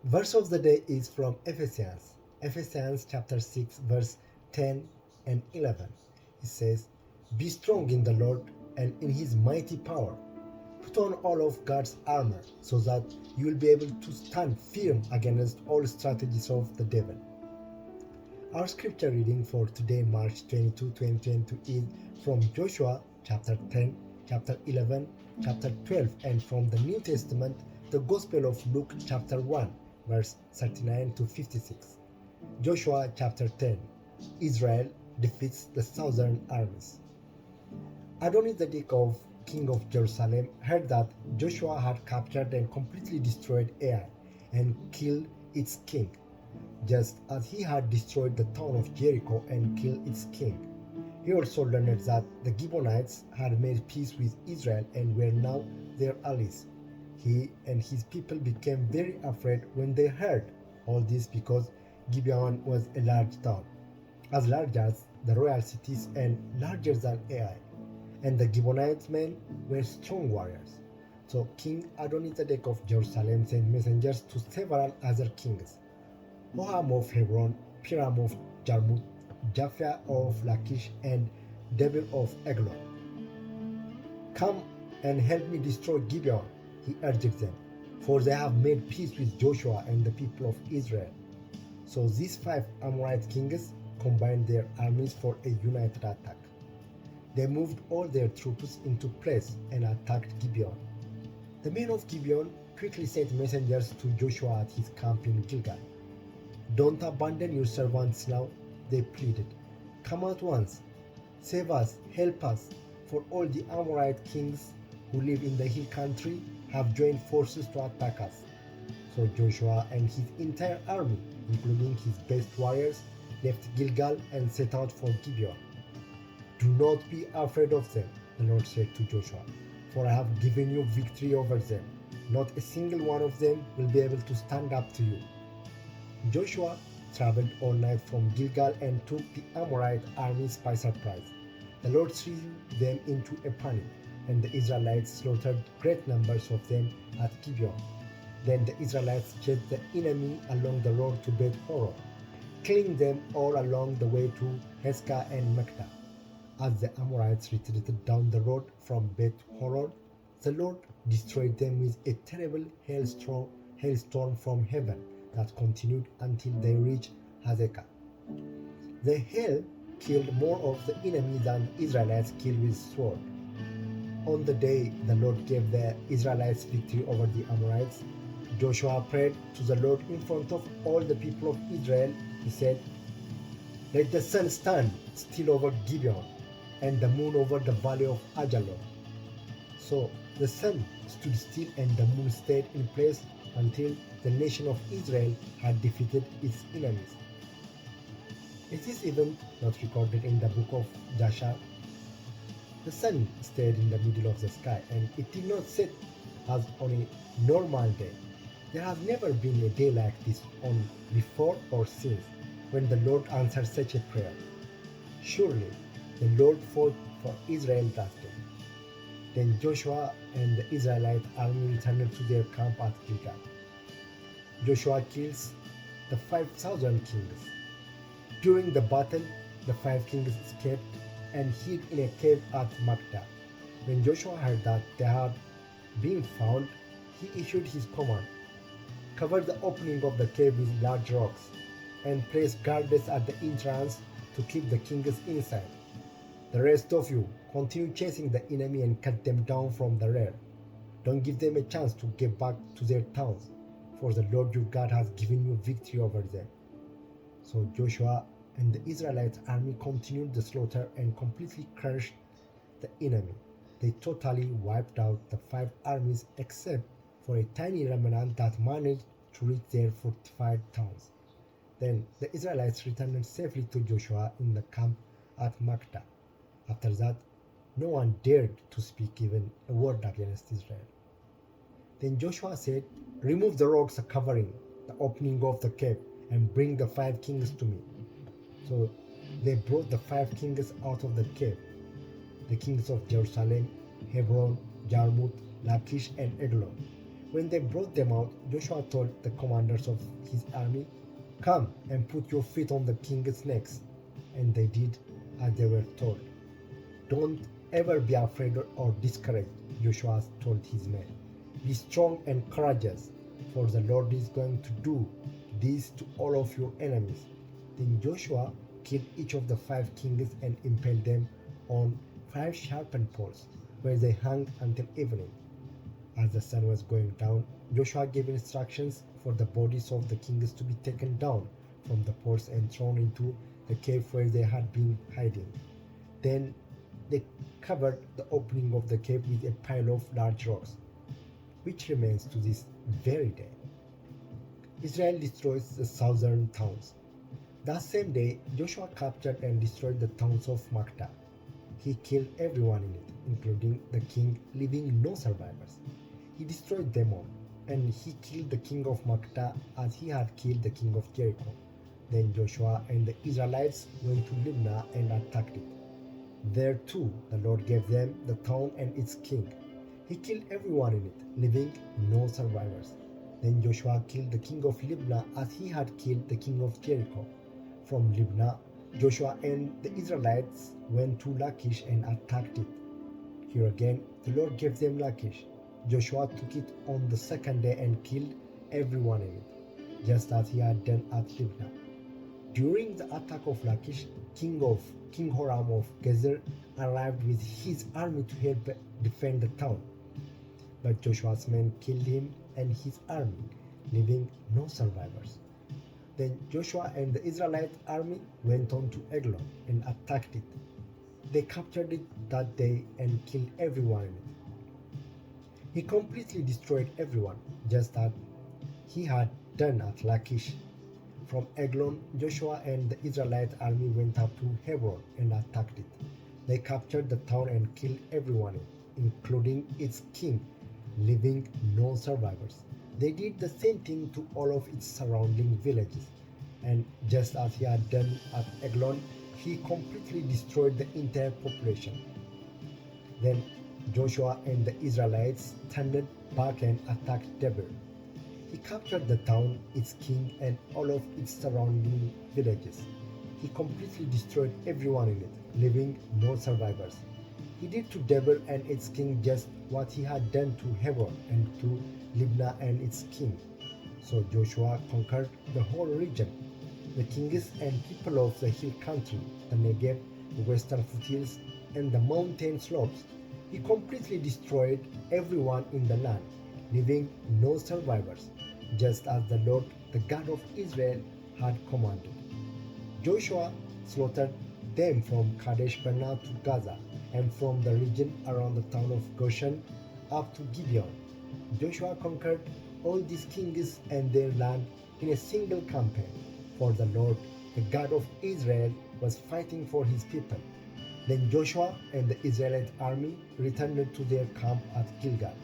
Verse of the day is from Ephesians. Ephesians chapter 6 verse 10 and 11. It says, "Be strong in the Lord and in his mighty power. Put on all of God's armor so that you will be able to stand firm against all strategies of the devil." Our scripture reading for today, March 22, 2022 is from Joshua chapter 10, chapter 11, chapter 12, and from the New Testament, the Gospel of Luke chapter 1, verse 39 to 56. Joshua chapter 10. Israel defeats the southern armies. Adoni-Zedek, king of Jerusalem, heard that Joshua had captured and completely destroyed Ai and killed its king, just as he had destroyed the town of Jericho and killed its king. He also learned that the Gibeonites had made peace with Israel and were now their allies. He and his people became very afraid when they heard all this, because Gibeon was a large town, as large as the royal cities and larger than Ai, and the Gibeonite men were strong warriors. So King Adoni-Zedek of Jerusalem sent messengers to several other kings: Hoham of Hebron, Piram of Jarmuth, Japhia of Lachish, and Debir of Eglon. "Come and help me destroy Gibeon," he urged them, "for they have made peace with Joshua and the people of Israel." So these 5 Amorite kings combined their armies for a united attack. They moved all their troops into place and attacked Gibeon. The men of Gibeon quickly sent messengers to Joshua at his camp in Gilgal. "Don't abandon your servants now," they pleaded. "Come at once. Save us, help us, for all the Amorite kings who live in the hill country have joined forces to attack us." So Joshua and his entire army, including his best warriors, left Gilgal and set out for Gibeon. "Do not be afraid of them," the Lord said to Joshua, "for I have given you victory over them. Not a single one of them will be able to stand up to you." Joshua traveled all night from Gilgal and took the Amorite armies by surprise. The Lord threw them into a panic, and the Israelites slaughtered great numbers of them at Gibeon. Then the Israelites chased the enemy along the road to Beth Horon, killing them all along the way to Hezkah and Mekdah. As the Amorites retreated down the road from Beth Horon, the Lord destroyed them with a terrible hailstorm from heaven that continued until they reached Azekah. The hail killed more of the enemy than the Israelites killed with sword. On the day the Lord gave the Israelites victory over the Amorites, Joshua prayed to the Lord in front of all the people of Israel. He said, "Let the sun stand still over Gibeon, and the moon over the valley of Ajalon." So the sun stood still and the moon stayed in place until the nation of Israel had defeated its enemies. It is even not recorded in the book of Jasher. The sun stayed in the middle of the sky, and it did not set as on a normal day. There has never been a day like this on before or since, when the Lord answered such a prayer. Surely the Lord fought for Israel that day. Then Joshua and the Israelite army returned to their camp at Gilgal. Joshua kills the 5,000 kings. During the battle, the 5 kings escaped and hid in a cave at Makdah. When Joshua heard that they had been found, he issued his command: "Cover the opening of the cave with large rocks, and place guards at the entrance to keep the kings inside. The rest of you continue chasing the enemy and cut them down from the rear. Don't give them a chance to get back to their towns, for the Lord your God has given you victory over them." So Joshua and the Israelite army continued the slaughter and completely crushed the enemy. They totally wiped out the 5 armies except for a tiny remnant that managed to reach their fortified towns. Then the Israelites returned safely to Joshua in the camp at Makdah. After that, no one dared to speak even a word against Israel. Then Joshua said, "Remove the rocks covering the opening of the cave and bring the 5 kings to me." So they brought the 5 kings out of the cave: the kings of Jerusalem, Hebron, Jarmuth, Lachish, and Eglon. When they brought them out, Joshua told the commanders of his army, "Come and put your feet on the king's necks." And they did as they were told. "Don't ever be afraid or discouraged," Joshua told his men. "Be strong and courageous, for the Lord is going to do this to all of your enemies." Then Joshua killed each of the 5 kings and impaled them on 5 sharpened poles, where they hung until evening. As the sun was going down, Joshua gave instructions for the bodies of the kings to be taken down from the poles and thrown into the cave where they had been hiding. Then they covered the opening of the cave with a pile of large rocks, which remains to this very day. Israel destroys the southern towns. That same day, Joshua captured and destroyed the towns of Makta. He killed everyone in it, including the king, leaving no survivors. He destroyed them all, and he killed the king of Makta as he had killed the king of Jericho. Then Joshua and the Israelites went to Libnah and attacked it. There too the Lord gave them the town and its king. He killed everyone in it, leaving no survivors. Then Joshua killed the king of Libnah as he had killed the king of Jericho. From Libnah, Joshua and the Israelites went to Lachish and attacked it. Here again the Lord gave them Lachish. Joshua took it on the second day and killed everyone in it, just as he had done at Libnah. During the attack of Lachish, King Horam of Gezer arrived with his army to help defend the town. But Joshua's men killed him and his army, leaving no survivors. Then Joshua and the Israelite army went on to Eglon and attacked it. They captured it that day and killed everyone in it. He completely destroyed everyone, just as he had done at Lachish. From Eglon, Joshua and the Israelite army went up to Hebron and attacked it. They captured the town and killed everyone, including its king, leaving no survivors. They did the same thing to all of its surrounding villages, and just as he had done at Eglon, he completely destroyed the entire population. Then Joshua and the Israelites turned back and attacked Debir. He captured the town, its king, and all of its surrounding villages. He completely destroyed everyone in it, leaving no survivors. He did to Debir and its king just what he had done to Hebron and to Libnah and its king. So Joshua conquered the whole region, the kings and people of the hill country, the Negev, the western foothills, and the mountain slopes. He completely destroyed everyone in the land, leaving no survivors, just as the Lord, the God of Israel, had commanded. Joshua slaughtered them from Kadesh Barnea to Gaza, and from the region around the town of Goshen up to Gibeon. Joshua conquered all these kings and their land in a single campaign, for the Lord, the God of Israel, was fighting for his people. Then Joshua and the Israelite army returned to their camp at Gilgal.